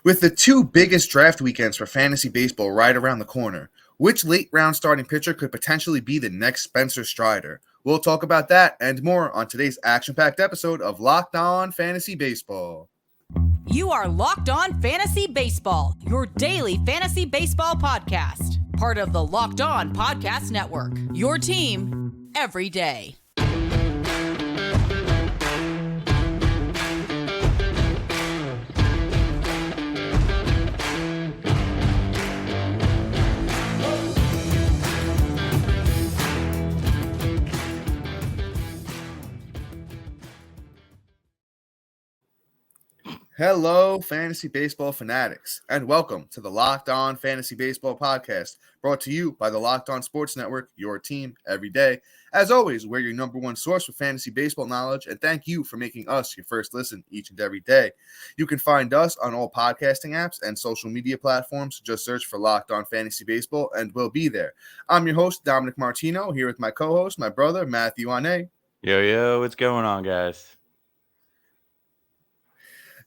With the two biggest draft weekends for fantasy baseball right around the corner, which late round starting pitcher could potentially be the next Spencer Strider? We'll talk about that and more on today's action-packed episode of Locked On Fantasy Baseball. You are Locked On Fantasy Baseball, your daily fantasy baseball podcast. Part of the Locked On Podcast Network, your team every day. Hello, fantasy baseball fanatics, and welcome to the Locked On Fantasy Baseball podcast, brought to you by the Locked On Sports Network, your team every day. As always, we're your number one source for fantasy baseball knowledge, and thank you for making us your first listen each and every day. You can find us on all podcasting apps and social media platforms. Just search for Locked On Fantasy Baseball, and we'll be there. I'm your host, Dominic Martino, here with my co-host, my brother, Matthew Ane. Yo, what's going on, guys?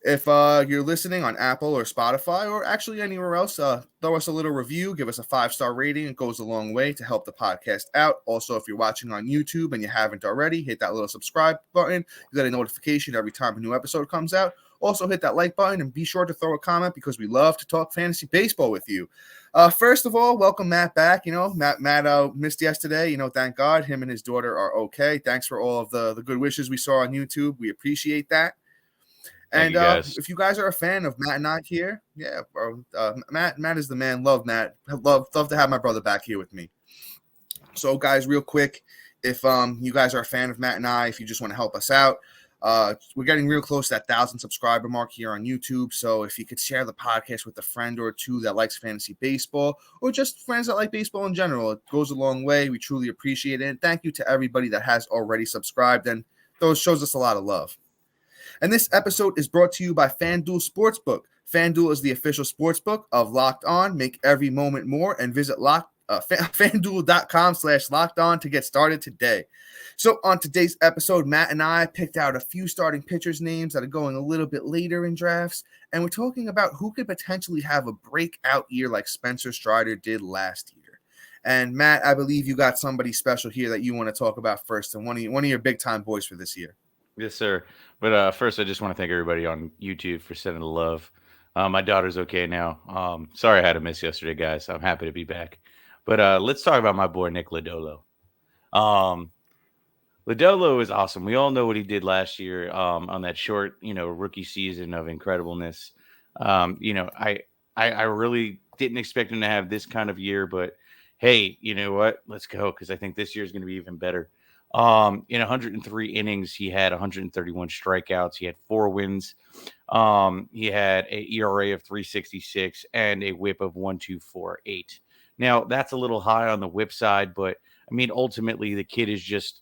If you're listening on Apple or Spotify or actually anywhere else, throw us a little review, give us a 5-star rating. It goes a long way to help the podcast out. Also, if you're watching on YouTube and you haven't already, hit that little subscribe button. You get a notification every time a new episode comes out. Also, hit that like button and be sure to throw a comment because we love to talk fantasy baseball with you. First of all, welcome Matt back. Matt missed yesterday. Thank God him and his daughter are okay. Thanks for all of the good wishes we saw on YouTube. We appreciate that. And if you guys are a fan of Matt and I here, yeah, bro, Matt is the man. Love Matt. Love to have my brother back here with me. So, guys, real quick, if you guys are a fan of Matt and I, if you just want to help us out, we're getting real close to that 1,000 subscriber mark here on YouTube. So if you could share the podcast with a friend or two that likes fantasy baseball, or just friends that like baseball in general, it goes a long way. We truly appreciate it. And thank you to everybody that has already subscribed, and those shows us a lot of love. And this episode is brought to you by FanDuel Sportsbook. FanDuel is the official sportsbook of Locked On. Make every moment more and visit FanDuel.com/LockedOn to get started today. So on today's episode, Matt and I picked out a few starting pitchers' names that are going a little bit later in drafts, and we're talking about who could potentially have a breakout year like Spencer Strider did last year. And Matt, I believe you got somebody special here that you want to talk about first, and one of your big-time boys for this year. Yes, sir. But first, I just want to thank everybody on YouTube for sending the love. My daughter's okay now. Sorry I had to miss yesterday, guys. I'm happy to be back. But let's talk about my boy, Nick Lodolo. Lodolo is awesome. We all know what he did last year on that short, rookie season of incredibleness. I really didn't expect him to have this kind of year, but hey, you know what? Let's go because I think this year is going to be even better. In 103 innings, he had 131 strikeouts. He had 4 wins. He had an ERA of 3.66 and a WHIP of 1.248. Now, that's a little high on the WHIP side, but I mean, ultimately, the kid is just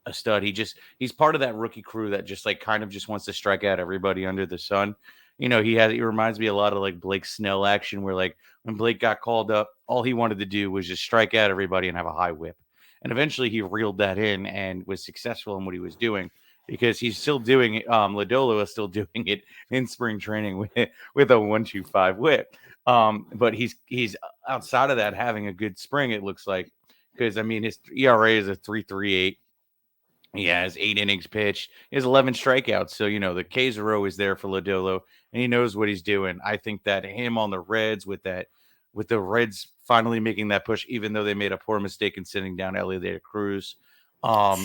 a stud. He's part of that rookie crew that just kind of just wants to strike out everybody under the sun. He reminds me a lot of like Blake Snell action, where like when Blake got called up, all he wanted to do was just strike out everybody and have a high WHIP. And eventually he reeled that in and was successful in what he was doing because he's still doing it. Lodolo is still doing it in spring training with a 1.25 WHIP. But he's outside of that having a good spring, it looks like, because I mean his ERA is a 3.38. He has 8 innings pitched. He has 11 strikeouts. So, the Ks are always there for Lodolo, and he knows what he's doing. I think that him on the Reds with the Reds finally making that push, even though they made a poor mistake in sending down Elliot De La Cruz. I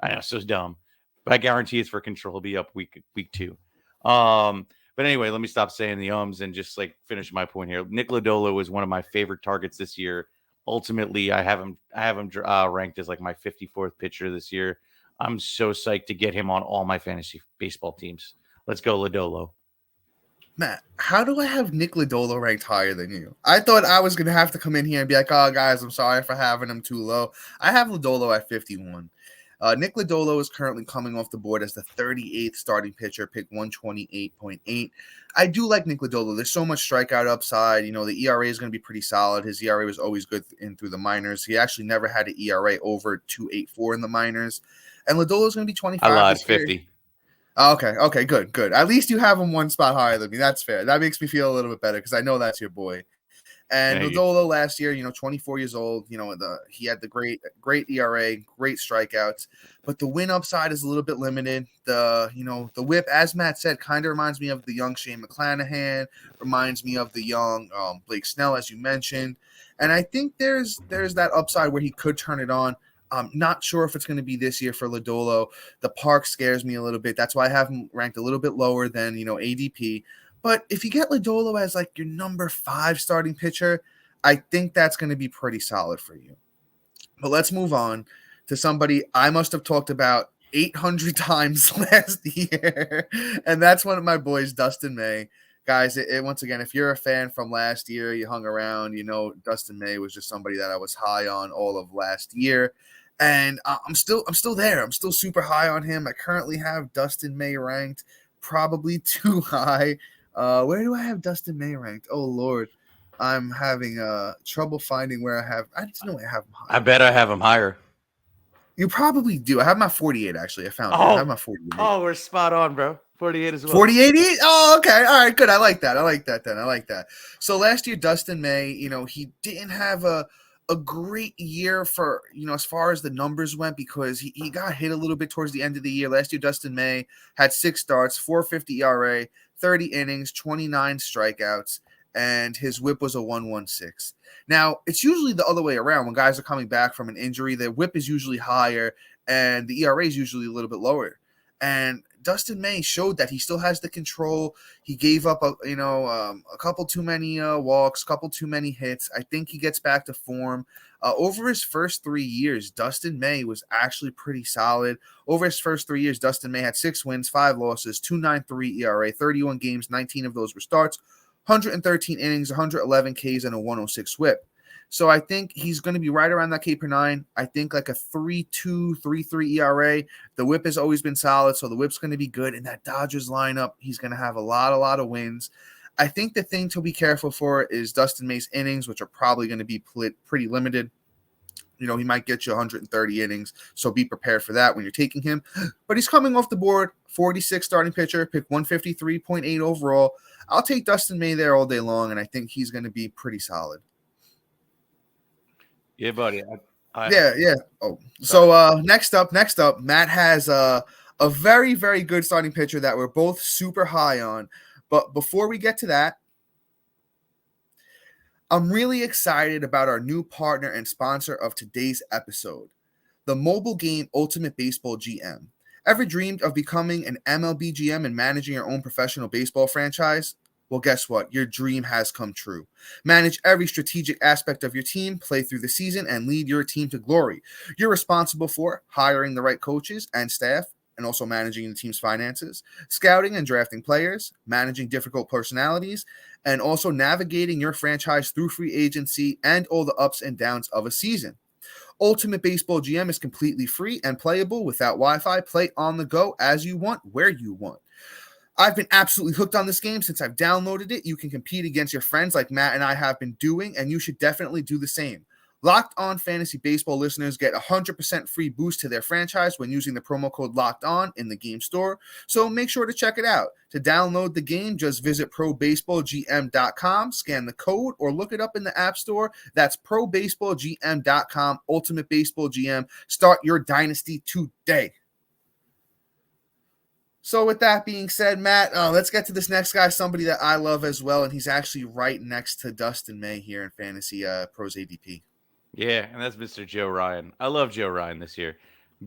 know, so dumb. But I guarantee it's for control. He'll be up week 2. But anyway, let me stop saying the ums and just finish my point here. Nick Lodolo was one of my favorite targets this year. Ultimately, I have him ranked as my 54th pitcher this year. I'm so psyched to get him on all my fantasy baseball teams. Let's go, Lodolo. Matt, how do I have Nick Lodolo ranked higher than you? I thought I was going to have to come in here and be like, oh, guys, I'm sorry for having him too low. I have Lodolo at 51. Nick Lodolo is currently coming off the board as the 38th starting pitcher, pick 128.8. I do like Nick Lodolo. There's so much strikeout upside. The ERA is going to be pretty solid. His ERA was always good through the minors. He actually never had an ERA over 2.84 in the minors. And Lodolo is going to be 25. I lied, 50. Okay, good. At least you have him one spot higher than me. That's fair. That makes me feel a little bit better because I know that's your boy. And Thank you. Lodolo last year, 24 years old, he had the great ERA, great strikeouts, but the win upside is a little bit limited. The whip, as Matt said, kind of reminds me of the young Shane McClanahan, reminds me of the young Blake Snell, as you mentioned. And I think there's that upside where he could turn it on. I'm not sure if it's going to be this year for Lodolo. The park scares me a little bit. That's why I have him ranked a little bit lower than, ADP. But if you get Lodolo as like your number 5 starting pitcher, I think that's going to be pretty solid for you. But let's move on to somebody I must have talked about 800 times last year. And that's one of my boys, Dustin May. Guys, once again, if you're a fan from last year, you hung around, Dustin May was just somebody that I was high on all of last year. And I'm still there. I'm still super high on him. I currently have Dustin May ranked probably too high. Where do I have Dustin May ranked? Oh, Lord. I'm having trouble finding where I just know I have him higher. I bet I have him higher. You probably do. I have my 48, actually. I found it. I have my 48. Oh, we're spot on, bro. 48 as well. 48? Oh, okay. All right, good. I like that. I like that. So last year, Dustin May, he didn't have a great year for, as far as the numbers went because he got hit a little bit towards the end of the year. Last year, Dustin May had 6 starts, 4.50 ERA, 30 innings, 29 strikeouts, and his whip was a 1.16. Now, it's usually the other way around. When guys are coming back from an injury, their whip is usually higher and the ERA is usually a little bit lower. And Dustin May showed that he still has the control. He gave up a couple too many walks, couple too many hits. I think he gets back to form. Over his first 3 years, Dustin May was actually pretty solid. Over his first 3 years, Dustin May had 6 wins, 5 losses, 2.93 ERA, 31 games, 19 of those were starts, 113 innings, 111 Ks, and a 106 whip. So I think he's going to be right around that K per 9. I think like a 3.2, 3.3 ERA. The whip has always been solid, so the whip's going to be good. In that Dodgers lineup, he's going to have a lot of wins. I think the thing to be careful for is Dustin May's innings, which are probably going to be pretty limited. He might get you 130 innings, so be prepared for that when you're taking him. But he's coming off the board, 46 starting pitcher, pick 153.8 overall. I'll take Dustin May there all day long, and I think he's going to be pretty solid. Yeah, buddy. Yeah. Oh, so next up, Matt has a very, very good starting pitcher that we're both super high on. But before we get to that, I'm really excited about our new partner and sponsor of today's episode, the mobile game Ultimate Baseball GM. Ever dreamed of becoming an MLB GM and managing your own professional baseball franchise? Well, guess what? Your dream has come true. Manage every strategic aspect of your team, play through the season, and lead your team to glory. You're responsible for hiring the right coaches and staff, and also managing the team's finances, scouting and drafting players, managing difficult personalities, and also navigating your franchise through free agency and all the ups and downs of a season. Ultimate Baseball GM is completely free and playable without Wi-Fi. Play on the go as you want, where you want. I've been absolutely hooked on this game since I've downloaded it. You can compete against your friends like Matt and I have been doing, and you should definitely do the same. Locked On Fantasy Baseball listeners get 100% free boost to their franchise when using the promo code Locked On in the game store. So make sure to check it out. To download the game, just visit probaseballgm.com, scan the code, or look it up in the App Store. That's probaseballgm.com, Ultimate Baseball GM. Start your dynasty today. So with that being said, Matt, let's get to this next guy, somebody that I love as well, and he's actually right next to Dustin May here in Fantasy Pros ADP. Yeah, and that's Mr. Joe Ryan. I love Joe Ryan this year.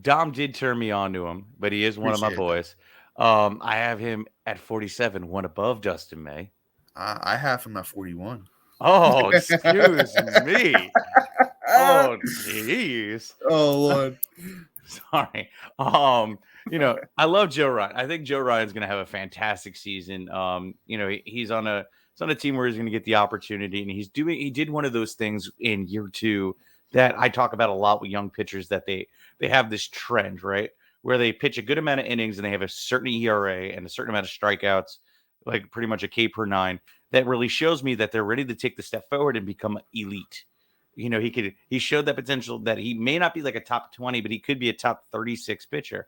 Dom did turn me on to him, but he is one of my boys. I have him at 47, one above Dustin May. I have him at 41. Oh, excuse me. Oh, jeez. Oh, Lord. Sorry. I love Joe Ryan. I think Joe Ryan's going to have a fantastic season. He's on a team where he's going to get the opportunity, and he did one of those things in year 2 that I talk about a lot with young pitchers, that they have this trend, right, where they pitch a good amount of innings and they have a certain ERA and a certain amount of strikeouts, like pretty much a K per 9. That really shows me that they're ready to take the step forward and become elite. He showed that potential that he may not be like a top 20, but he could be a top 36 pitcher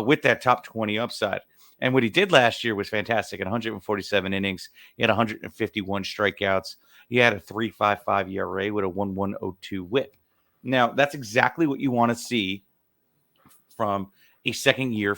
with that top 20 upside. And what he did last year was fantastic. At 147 innings, he had 151 strikeouts. He had a 3.55 ERA with a 1.102 WHIP. Now, that's exactly what you want to see from a second year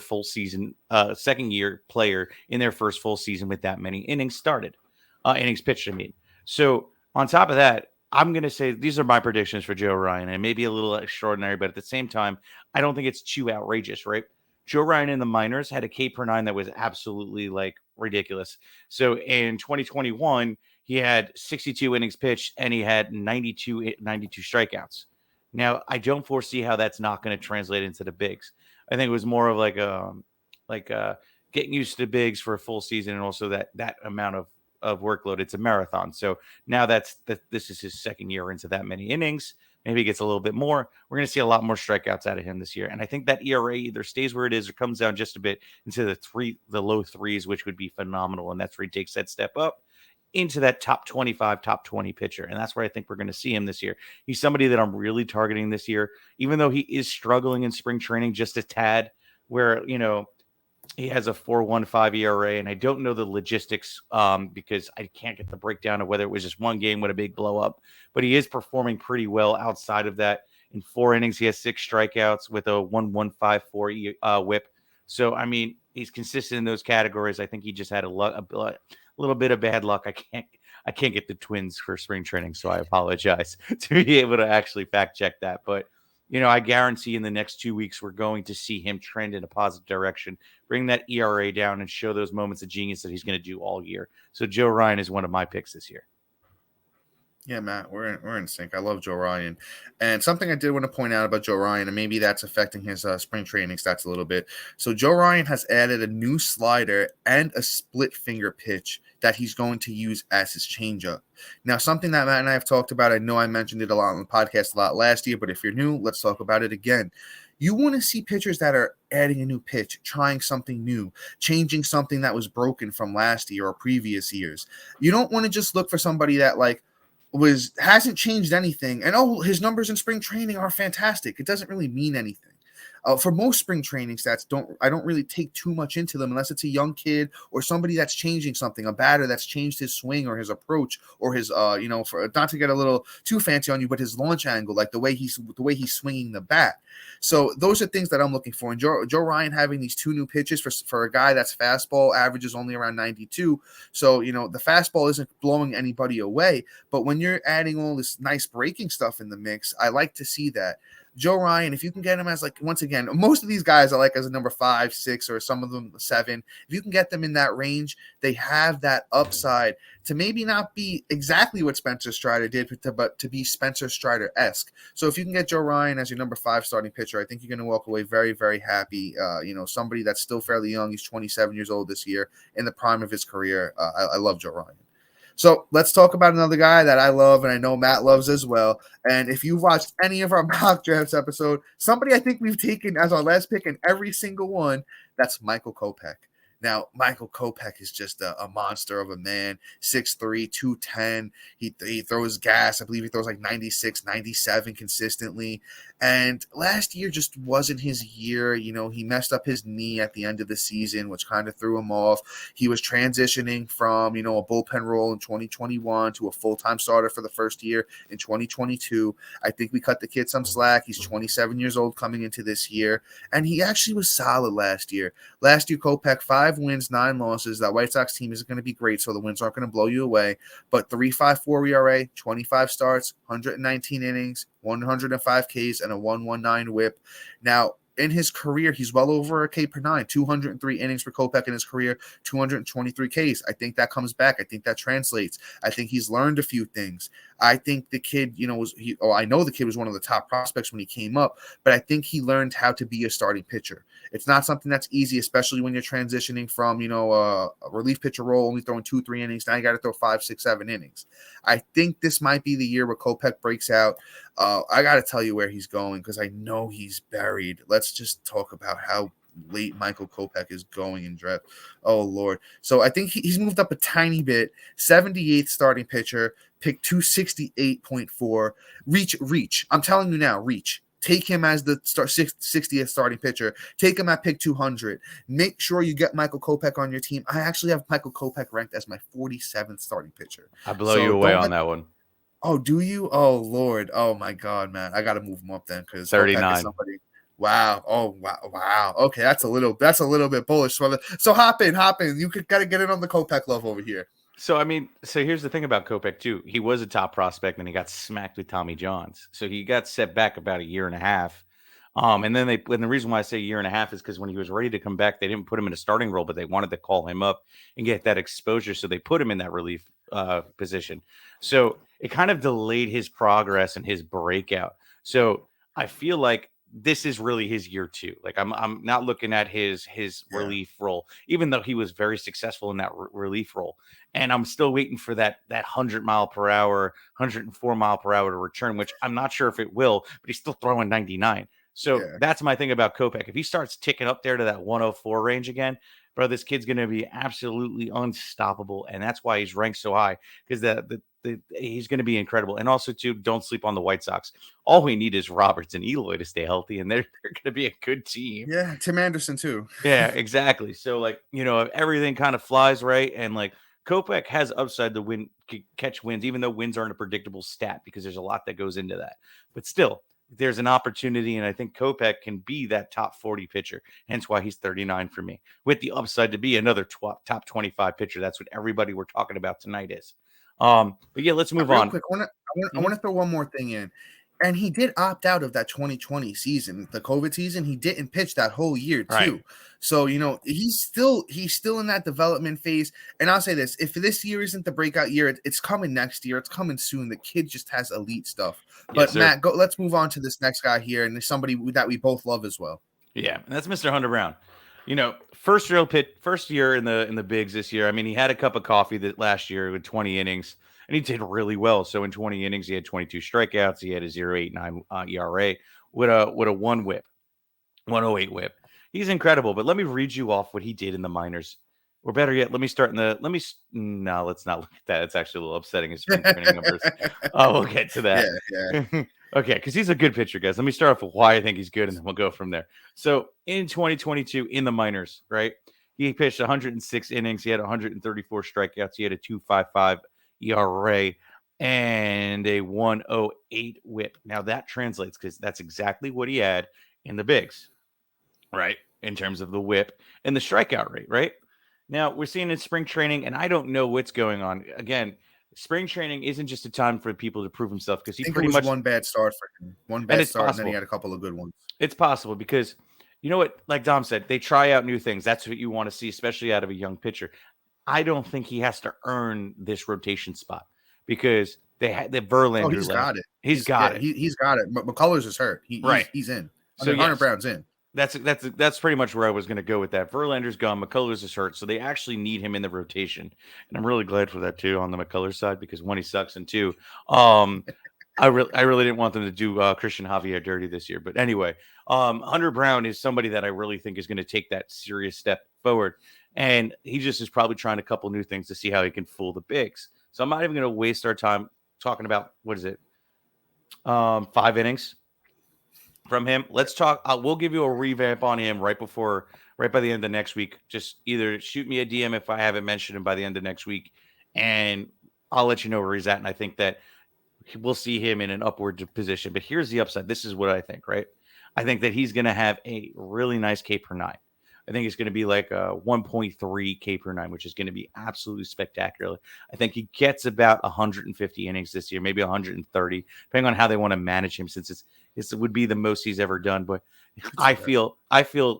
player in their first full season with that many innings pitched. I mean, so on top of that, I'm going to say these are my predictions for Joe Ryan, and maybe a little extraordinary, but at the same time, I don't think it's too outrageous, right? Joe Ryan in the minors had a K per nine that was absolutely like ridiculous. So in 2021, he had 62 innings pitched and he had 92 strikeouts. Now, I don't foresee how that's not going to translate into the bigs. I think it was more of like getting used to the bigs for a full season, and also that amount of workload. It's a marathon. So now this is his second year into that many innings. Maybe he gets a little bit more. We're going to see a lot more strikeouts out of him this year. And I think that ERA either stays where it is or comes down just a bit into the low threes, which would be phenomenal. And that's where he takes that step up into that top 25, top 20 pitcher. And that's where I think we're going to see him this year. He's somebody that I'm really targeting this year, even though he is struggling in spring training just a tad, where, he has a 4.15 ERA, and I don't know the logistics because I can't get the breakdown of whether it was just one game with a big blow up, but he is performing pretty well outside of that. In 4 innings, he has 6 strikeouts with a 1.154 WHIP. So, I mean, he's consistent in those categories. I think he just had a little bit of bad luck. I can't get the Twins for spring training, so I apologize to be able to actually fact check that. But I guarantee in the next 2 weeks, we're going to see him trend in a positive direction, bring that ERA down, and show those moments of genius that he's going to do all year. So Joe Ryan is one of my picks this year. Yeah, Matt, we're in sync. I love Joe Ryan. And something I did want to point out about Joe Ryan, and maybe that's affecting his spring training stats a little bit. So Joe Ryan has added a new slider and a split finger pitch that he's going to use as his changeup. Now, something that Matt and I have talked about, I know I mentioned it a lot on the podcast a lot last year, but if you're new, let's talk about it again. You want to see pitchers that are adding a new pitch, trying something new, changing something that was broken from last year or previous years. You don't want to just look for somebody that hasn't changed anything, and his numbers in spring training are fantastic. It doesn't really mean anything. For most spring training stats, I don't really take too much into them unless it's a young kid or somebody that's changing something, a batter that's changed his swing or his approach or his for not to get a little too fancy on you, but his launch angle, like the way he's swinging the bat. So those are things that I'm looking for. And Joe Ryan having these 2 new pitches for a guy that's fastball averages only around 92. So the fastball isn't blowing anybody away, but when you're adding all this nice breaking stuff in the mix, I like to see that. Joe Ryan, if you can get him as once again, most of these guys I like as a number 5, 6, or some of them 7. If you can get them in that range, they have that upside to maybe not be exactly what Spencer Strider did, but to be Spencer Strider-esque. So if you can get Joe Ryan as your number 5 starting pitcher, I think you're going to walk away very, very happy. Somebody that's still fairly young. He's 27 years old this year, in the prime of his career. I love Joe Ryan. So let's talk about another guy that I love and I know Matt loves as well. And if you've watched any of our mock drafts episode, somebody I think we've taken as our last pick in every single one, that's Michael Kopech. Now, Michael Kopech is just a monster of a man, 6'3", 210. He throws gas. I believe he throws like 96, 97 consistently. And last year just wasn't his year. He messed up his knee at the end of the season, which kind of threw him off. He was transitioning from, a bullpen role in 2021 to a full-time starter for the first year in 2022. I think we cut the kid some slack. He's 27 years old coming into this year. And he actually was solid last year. Last year, Kopech, 5 wins, 9 losses. That White Sox team isn't going to be great, so the wins aren't going to blow you away. But 3.54 ERA, 25 starts, 119 innings, 105 Ks, and a 1.19 WHIP. Now, in his career, he's well over a K per 9, 203 innings for Kopech in his career, 223 Ks. I think that comes back. I think that translates. I think he's learned a few things. I think the kid, I know the kid was one of the top prospects when he came up, but I think he learned how to be a starting pitcher. It's not something that's easy, especially when you're transitioning from, a relief pitcher role, only throwing 2-3 innings. Now you got to throw 5, 6, 7 innings. I think this might be the year where Kopech breaks out. I got to tell you where he's going because I know he's buried. Let's just talk about how late Michael Kopech is going in draft. Oh, Lord. So I think he's moved up a tiny bit. 78th starting pitcher, pick 268.4. Reach. I'm telling you now, reach. Take him as the 60th starting pitcher. Take him at pick 200. Make sure you get Michael Kopech on your team. I actually have Michael Kopech ranked as my 47th starting pitcher. I blow you away on that one. Oh, do you? Oh, Lord. Oh, my God, man. I got to move him up then because 39. is somebody. Wow. Oh, wow. Okay, that's a little bit bullish. So hop in. You got to get in on the Kopech love over here. So, here's the thing about Kopech, too. He was a top prospect, and he got smacked with Tommy Johns. So he got set back about a year and a half. And then the reason why I say a year and a half is because when he was ready to come back, they didn't put him in a starting role, but they wanted to call him up and get that exposure. So they put him in that relief position. So it kind of delayed his progress and his breakout. So I feel like this is really his year 2. Like I'm not looking at his relief role, even though he was very successful in that relief role. And I'm still waiting for that 100 mile per hour, 104 mile per hour to return, which I'm not sure if it will, but he's still throwing 99. So that's my thing about Kopech. If he starts ticking up there to that 104 range again, bro, this kid's going to be absolutely unstoppable. And that's why he's ranked so high, because he's going to be incredible. And also, too, don't sleep on the White Sox. All we need is Roberts and Eloy to stay healthy, and they're going to be a good team. Yeah, Tim Anderson, too. Yeah, exactly. So, if everything kind of flies right, and, Kopech has upside to catch wins, even though wins aren't a predictable stat because there's a lot that goes into that. But still, there's an opportunity, and I think Kopech can be that top 40 pitcher, hence why he's 39 for me, with the upside to be another top 25 pitcher. That's what everybody we're talking about tonight is. But yeah, let's move on. Quick, I want to throw one more thing in. And he did opt out of that 2020 season, the COVID season. He didn't pitch that whole year too. Right. So, he's still in that development phase. And I'll say this, if this year isn't the breakout year, it's coming next year. It's coming soon. The kid just has elite stuff. But Matt, let's move on to this next guy here. And there's somebody that we both love as well. Yeah. And that's Mr. Hunter Brown. First year in the bigs this year. He had a cup of coffee that last year with 20 innings. And he did really well. So in 20 innings, he had 22 strikeouts. He had a 0.89 ERA with a 108 whip. He's incredible. But let me read you off what he did in the minors. Or better yet, let's not look at that. It's actually a little upsetting. His spring training numbers. We'll get to that. Yeah. Okay, because he's a good pitcher, guys. Let me start off with why I think he's good, and then we'll go from there. So in 2022, in the minors, right, he pitched 106 innings. He had 134 strikeouts. He had a 2.55 ERA and a 108 whip. Now that translates because that's exactly what he had in the bigs, right? In terms of the whip and the strikeout rate, right? Now we're seeing in spring training, and I don't know what's going on. Again, spring training isn't just a time for people to prove himself because he pretty much one bad start for him. One bad start, and then he had a couple of good ones. It's possible because you know what, like Dom said, they try out new things. That's what you want to see, especially out of a young pitcher. I don't think he has to earn this rotation spot because they had the Verlander. Oh, he's got it. He's got it. He's got it. But McCullers is hurt. He's in. So Hunter Brown's in. That's pretty much where I was going to go with that. Verlander's gone. McCullers is hurt, so they actually need him in the rotation, and I'm really glad for that too on the McCullers side because one, he sucks, and two, I really didn't want them to do Christian Javier dirty this year. But anyway, Hunter Brown is somebody that I really think is going to take that serious step forward. And he just is probably trying a couple new things to see how he can fool the bigs. So I'm not even going to waste our time talking about, 5 innings from him. Let's talk. We'll give you a revamp on him right by the end of next week. Just either shoot me a DM if I haven't mentioned him by the end of next week, and I'll let you know where he's at. And I think that we'll see him in an upward position. But here's the upside. This is what I think, right? I think that he's going to have a really nice K per 9. I think it's going to be like a 1.3 K per 9, which is going to be absolutely spectacular. I think he gets about 150 innings this year, maybe 130, depending on how they want to manage him, since it would be the most he's ever done. But I feel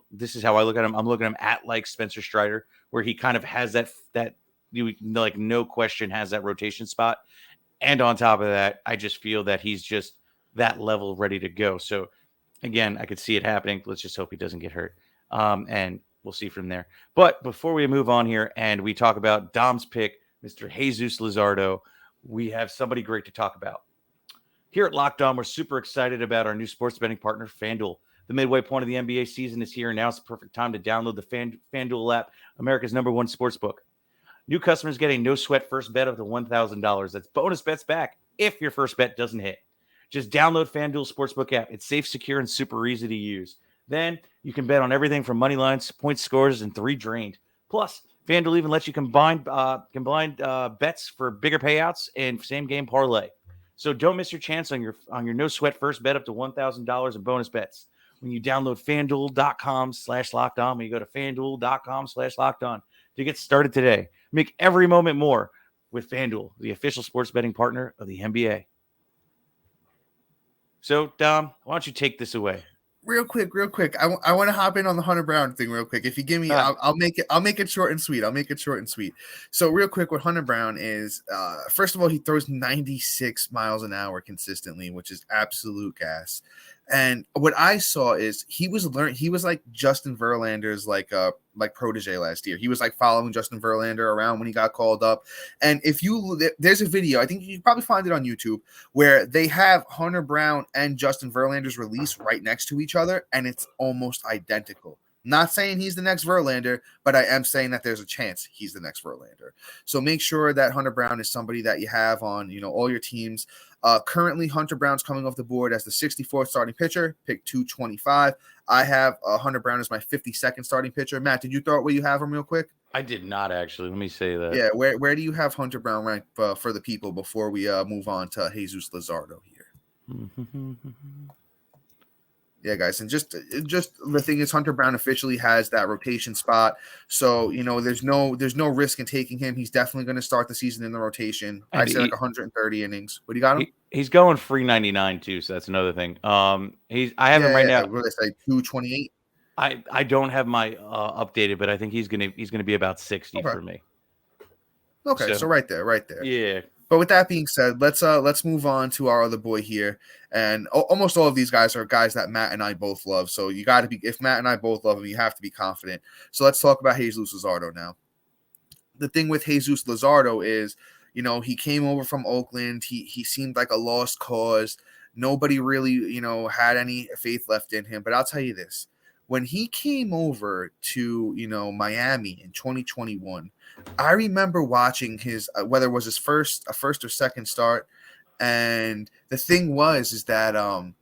this is how I look at him. I'm looking at him at like Spencer Strider, where he kind of has that no question has that rotation spot. And on top of that, I just feel that he's just that level ready to go. So again, I could see it happening. Let's just hope he doesn't get hurt. And we'll see from there. But before we move on here and we talk about Dom's pick, Mr. Jesus Luzardo, we have somebody great to talk about. Here at Locked On, we're super excited about our new sports betting partner, FanDuel. The midway point of the NBA season is here, and now it's the perfect time to download the FanDuel app, America's #1 sportsbook. New customers get a no-sweat first bet up to $1,000. That's bonus bets back if your first bet doesn't hit. Just download FanDuel Sportsbook app. It's safe, secure, and super easy to use. Then you can bet on everything from money lines, point scores, and 3 drained. Plus, FanDuel even lets you combine bets for bigger payouts and same game parlay. So don't miss your chance on your no sweat first bet up to $1,000 in bonus bets when you download FanDuel.com/lockedon. When you go to FanDuel.com/lockedon to get started today, make every moment more with FanDuel, the official sports betting partner of the NBA. So Dom, why don't you take this away? Real quick. I want to hop in on the Hunter Brown thing real quick. If you give me, I'll make it short and sweet. So real quick, what Hunter Brown is, first of all, he throws 96 miles an hour consistently, which is absolute gas. And what I saw is he was like Justin Verlander's like protege last year. He was like following Justin Verlander around when he got called up. And there's a video, I think you can probably find it on YouTube, where they have Hunter Brown and Justin Verlander's release right next to each other, and it's almost identical. Not saying he's the next Verlander, but I am saying that there's a chance he's the next Verlander. So make sure that Hunter Brown is somebody that you have on, all your teams. Currently, Hunter Brown's coming off the board as the 64th starting pitcher, pick 225. I have Hunter Brown as my 52nd starting pitcher. Matt, did you throw out where you have him real quick? I did not actually. Let me say that. Yeah, where do you have Hunter Brown ranked for the people before we move on to Jesus Luzardo here? Yeah, guys, and just the thing is, Hunter Brown officially has that rotation spot, so there's no risk in taking him. He's definitely going to start the season in the rotation. I'd say like 130 innings. What do you got him? He's going free 99 too, so that's another thing. I have him right now. What did I say? 228. I don't have my updated, but I think he's gonna be about 60 for me. Okay, so right there. Yeah. But with that being said, let's move on to our other boy here. And almost all of these guys are guys that Matt and I both love. So you got to be, if Matt and I both love him, you have to be confident. So let's talk about Jesus Luzardo now. The thing with Jesus Luzardo is, he came over from Oakland. He seemed like a lost cause. Nobody really, had any faith left in him. But I'll tell you this. When he came over to, Miami in 2021, I remember watching his, whether it was his first or second start. And the thing is that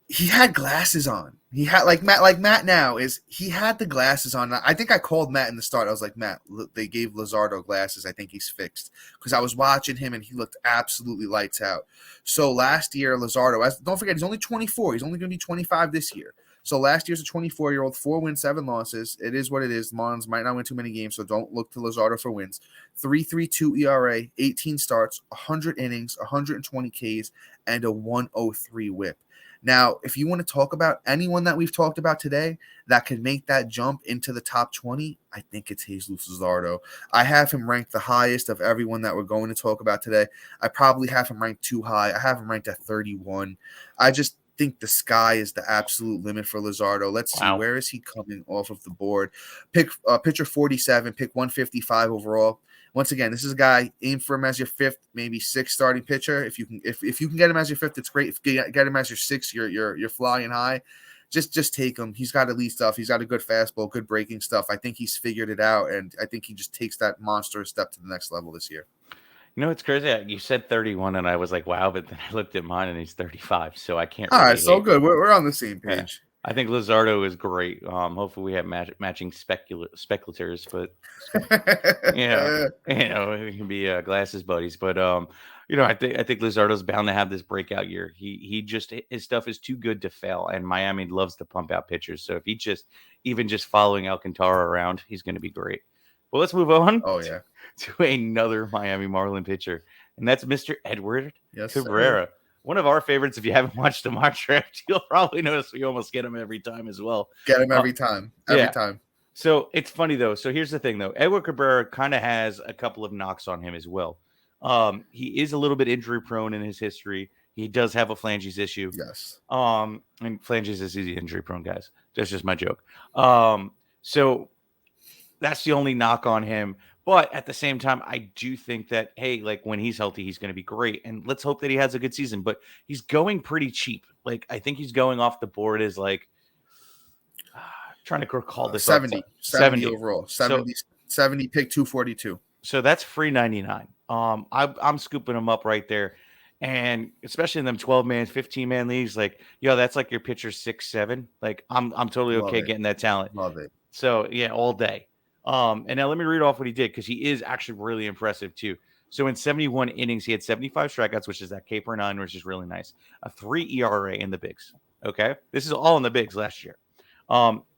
he had glasses on. He had like Matt now is he had the glasses on. I think I called Matt in the start. I was like, Matt, they gave Luzardo glasses. I think he's fixed, because I was watching him and he looked absolutely lights out. So last year, Luzardo, don't forget, he's only 24. He's only going to be 25 this year. So last year's a 24-year-old, 4 wins, 7 losses. It is what it is. The Marlins might not win too many games, so don't look to Luzardo for wins. 3.32 ERA, 18 starts, 100 innings, 120 Ks, and a 103 WHIP. Now, if you want to talk about anyone that we've talked about today that could make that jump into the top 20, I think it's Jesus Luzardo. I have him ranked the highest of everyone that we're going to talk about today. I probably have him ranked too high. I have him ranked at 31. I just think the sky is the absolute limit for Luzardo. Let's see, where is he coming off of the board? Pitcher 47, pick 155 overall. Once again, this is a guy, aim for him as your 5th, maybe 6th starting pitcher. If you can get him as your 5th, it's great. If you get him as your 6th, you're flying high. Just take him. He's got elite stuff. He's got a good fastball, good breaking stuff. I think he's figured it out, and I think he just takes that monstrous step to the next level this year. It's crazy. You said 31, and I was like, wow, but then I looked at mine, and he's 35, so I can't. All right, so good. We're on the same page. Yeah. I think Luzardo is great. Hopefully we have matching speculators, but it can be glasses buddies. But I think Luzardo's bound to have this breakout year. His stuff is too good to fail, and Miami loves to pump out pitchers. So if he even following Alcantara around, he's going to be great. Well, let's move on. Oh yeah. To another Miami Marlin pitcher, and that's Mr. Edward Cabrera. Sir. One of our favorites. If you haven't watched the mock draft, you'll probably notice we almost get him every time as well. Get him every time. Every time. So it's funny, though. So here's the thing, though. Edward Cabrera kind of has a couple of knocks on him as well. He is a little bit injury prone in his history. He does have a phalanges issue. Yes. And phalanges is easy injury prone, guys. That's just my joke. So that's the only knock on him. But at the same time, I do think that, hey, like when he's healthy, he's going to be great. And let's hope that he has a good season. But he's going pretty cheap. Like, I think he's going off the board as like, trying to recall this. 70 overall. 70 pick 242. So that's free 99. I'm scooping him up right there. And especially in them 12-man, 15-man leagues, like, yo, that's like your pitcher 6'7". Like, I'm totally Love okay it. getting that talent. Love it. So yeah, all day. And now let me read off what he did, because he is actually really impressive too. So in 71 innings, he had 75 strikeouts, which is that K per nine, which is really nice. A 3 ERA in the bigs. Okay, this is all in the bigs last year.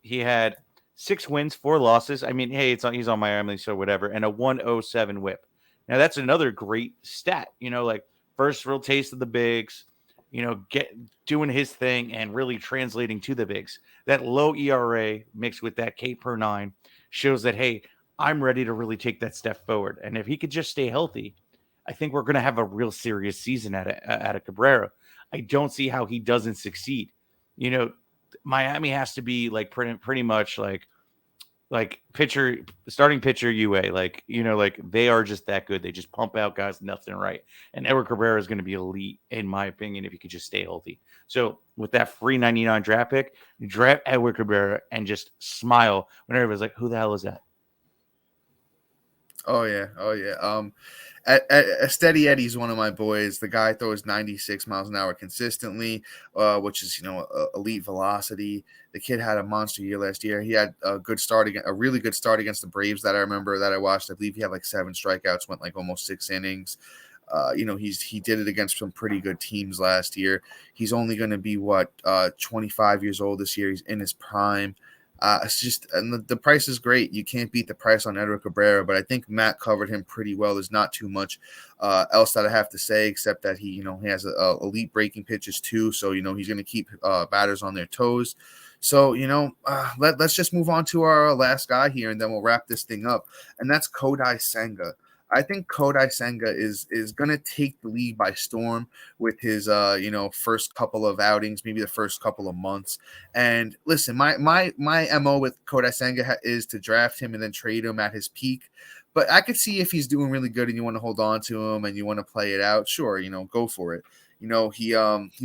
He had 6 wins, 4 losses. I mean, hey, he's on Miami, so whatever, and a 107 WHIP. Now that's another great stat. Like first real taste of the bigs. Get doing his thing and really translating to the bigs. That low ERA mixed with that K per nine shows that, hey, I'm ready to really take that step forward. And if he could just stay healthy, I think we're going to have a real serious season at a Cabrera. I don't see how he doesn't succeed. Miami has to be like pretty much like starting pitcher UA, like they are just that good. They just pump out guys left and right. And Edward Cabrera is going to be elite, in my opinion, if he could just stay healthy. So with that free 99 draft pick, draft Edward Cabrera and just smile when everybody's like, "Who the hell is that?" Oh yeah. At Steady Eddie's one of my boys. The guy throws 96 miles an hour consistently, which is elite velocity. The kid had a monster year last year. He had a really good start against the Braves that I remember that I watched. I believe he had like 7 strikeouts, went like almost 6 innings. He did it against some pretty good teams last year. He's only going to be 25 years old this year. He's in his prime. It's just, and the price is great. You can't beat the price on Edward Cabrera, but I think Matt covered him pretty well. There's not too much else that I have to say, except that he has a elite breaking pitches too. So, he's going to keep batters on their toes. So, let's just move on to our last guy here, and then we'll wrap this thing up. And that's Kodai Senga. I think Kodai Senga is going to take the league by storm with his first couple of outings, maybe the first couple of months. And listen, my MO with Kodai Senga is to draft him and then trade him at his peak. But I could see if he's doing really good and you want to hold on to him and you want to play it out, sure, go for it. He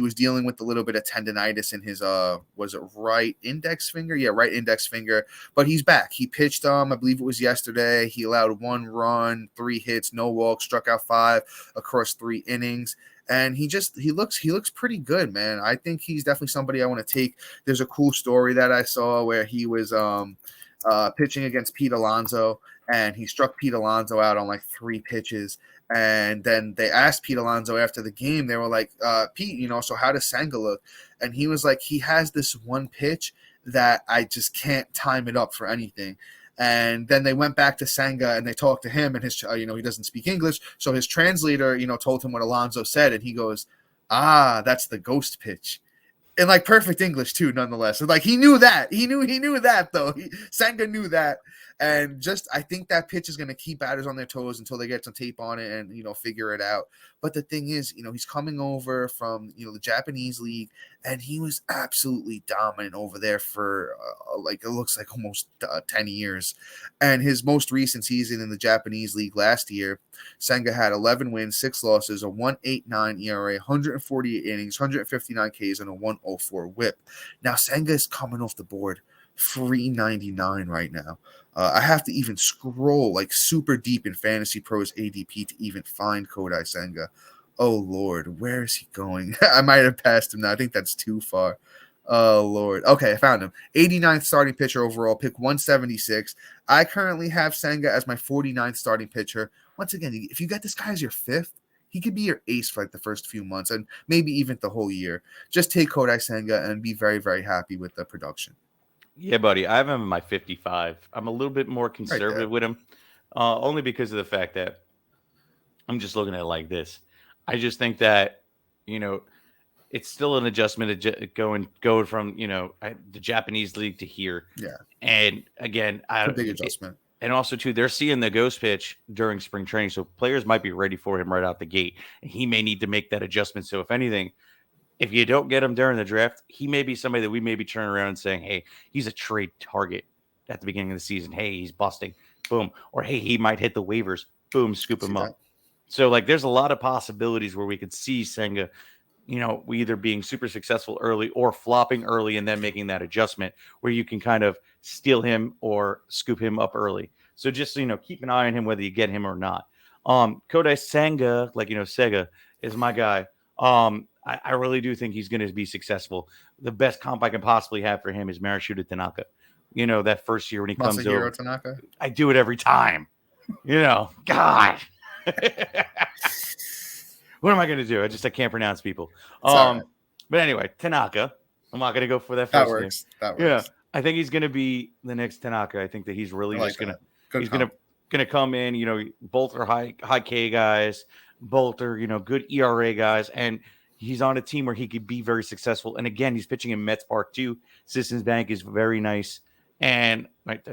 was dealing with a little bit of tendonitis in his was it right index finger? Yeah, right index finger. But he's back. He pitched I believe it was yesterday. He allowed 1 run, 3 hits, no walks, struck out 5 across 3 innings. And he looks pretty good, man. I think he's definitely somebody I want to take. There's a cool story that I saw where he was pitching against Pete Alonso, and he struck Pete Alonso out on like 3 pitches. And then they asked Pete Alonso after the game, they were like, Pete, so how does Senga look? And he was like, he has this one pitch that I just can't time it up for anything. And then they went back to Senga and they talked to him, and his, he doesn't speak English. So his translator, told him what Alonso said. And he goes, that's the ghost pitch. In like perfect English too, nonetheless. So like he knew that. He knew that though. Senga knew that. And just I think that pitch is going to keep batters on their toes until they get some tape on it and figure it out. But the thing is, he's coming over from the Japanese league, and he was absolutely dominant over there for it looks like almost 10 years. And his most recent season in the Japanese league last year, Senga had 11 wins, 6 losses, a 1.89 ERA, 148 innings, 159 Ks, and a 104 WHIP. Now Senga is coming off the board 399 right now. I have to even scroll like super deep in Fantasy Pros ADP to even find Kodai Senga. Oh Lord, where is he going? I might have passed him now. I think that's too far. Oh Lord. Okay, I found him. 89th starting pitcher overall, pick 176. I currently have Senga as my 49th starting pitcher. Once again, if you got this guy as your 5th, he could be your ace for like the first few months and maybe even the whole year. Just take Kodai Senga and be very, very happy with the production. Yeah, buddy. I have him in my 55. I'm a little bit more conservative with him, only because of the fact that I'm just looking at it like this. I just think that, it's still an adjustment going from, the Japanese league to here. Yeah. And again, a big adjustment. And also, too, they're seeing the ghost pitch during spring training. So players might be ready for him right out the gate. And he may need to make that adjustment. So if anything, if you don't get him during the draft, he may be somebody that we may be turning around and saying, hey, he's a trade target at the beginning of the season. Hey, he's busting. Boom. Or, hey, he might hit the waivers. Boom, scoop him up. So, there's a lot of possibilities where we could see Senga, we either being super successful early or flopping early and then making that adjustment where you can kind of steal him or scoop him up early. So just, keep an eye on him, whether you get him or not. Kodai Senga, Sega is my guy. I really do think he's going to be successful. The best comp I can possibly have for him is Marashuta Tanaka. That first year when he comes over. Tanaka. I do it every time. God. What am I going to do? I can't pronounce people. But anyway, Tanaka. I'm not going to go for that first name. That works. Yeah, I think he's going to be the next Tanaka. I think that he's really just going to. He's going to come in. Both are high K guys. Both are good ERA guys, and he's on a team where he could be very successful. And again, he's pitching in Mets Park too. Citizens Bank is very nice. And right.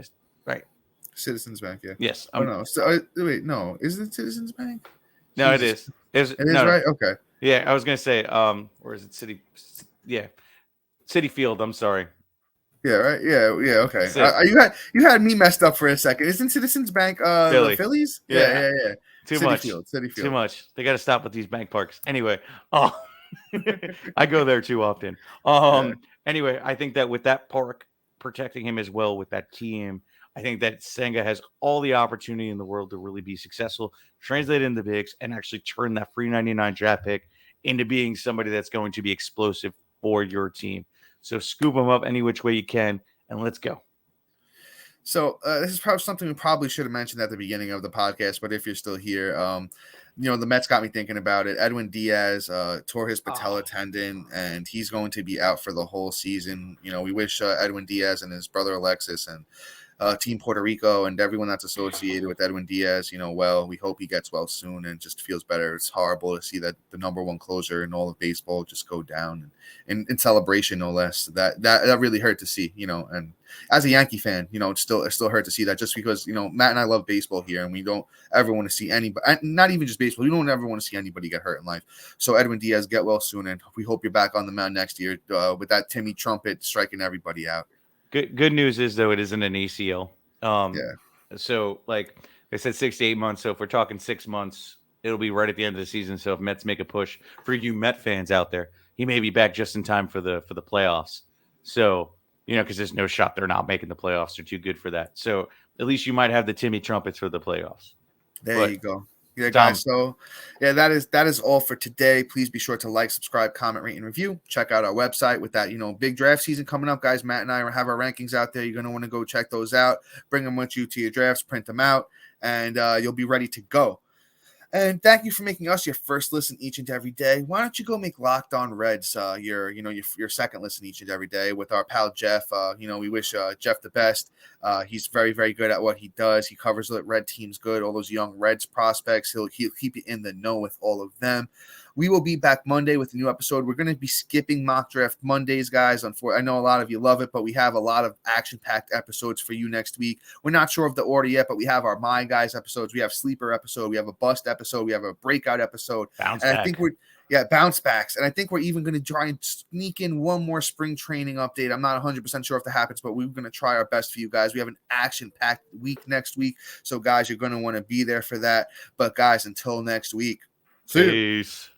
Citizens Bank, yeah. Yes. No. So, wait, no. Is it Citizens Bank? No, it is. It is right? Okay. Yeah, I was going to say, where is it? City? Yeah. City Field, I'm sorry. Yeah, right. Yeah, okay. You had me messed up for a second. Isn't Citizens Bank the Phillies? Yeah. City Field. Too much. They got to stop with these bank parks. Anyway, I go there too often. Anyway, I think that with that park protecting him as well with that team, I think that Senga has all the opportunity in the world to really be successful, translate into bigs, and actually turn that free 99 draft pick into being somebody that's going to be explosive for your team. So scoop them up any which way you can, and let's go. So this is probably something we probably should have mentioned at the beginning of the podcast, but if you're still here, the Mets got me thinking about it. Edwin Diaz tore his patella tendon, and he's going to be out for the whole season. We wish Edwin Diaz and his brother Alexis and Team Puerto Rico and everyone that's associated with Edwin Diaz, well, we hope he gets well soon and just feels better. It's horrible to see that the number one closer in all of baseball just go down and in celebration, no less. That really hurt to see, and as a Yankee fan, it still hurt to see that, just because, Matt and I love baseball here, and we don't ever want to see anybody, not even just baseball, we don't ever want to see anybody get hurt in life. So Edwin Diaz, get well soon, and we hope you're back on the mound next year with that Timmy trumpet striking everybody out. Good news is, though, it isn't an ACL. Yeah. So, they said 6 to 8 months. So if we're talking 6 months, it'll be right at the end of the season. So if Mets make a push, for you Met fans out there, he may be back just in time for the playoffs. So, because there's no shot they're not making the playoffs. They're too good for that. So at least you might have the Timmy trumpets for the playoffs. You go. Yeah, guys. So, that is all for today. Please be sure to like, subscribe, comment, rate, and review. Check out our website with that, big draft season coming up, guys. Matt and I have our rankings out there. You're going to want to go check those out. Bring them with you to your drafts, print them out, and you'll be ready to go. And thank you for making us your first listen each and every day. Why don't you go make Locked On Reds your second listen each and every day with our pal Jeff? We wish Jeff the best. He's very, very good at what he does. He covers the Red teams good, all those young Reds prospects. He'll keep you in the know with all of them. We will be back Monday with a new episode. We're going to be skipping Mock Draft Mondays, guys. I know a lot of you love it, but we have a lot of action-packed episodes for you next week. We're not sure of the order yet, but we have our My Guys episodes. We have Sleeper episode. We have a Bust episode. We have a Breakout episode. Bounce backs. And I think we're even going to try and sneak in one more spring training update. I'm not 100% sure if that happens, but we're going to try our best for you guys. We have an action-packed week next week. So, guys, you're going to want to be there for that. But, guys, until next week, peace.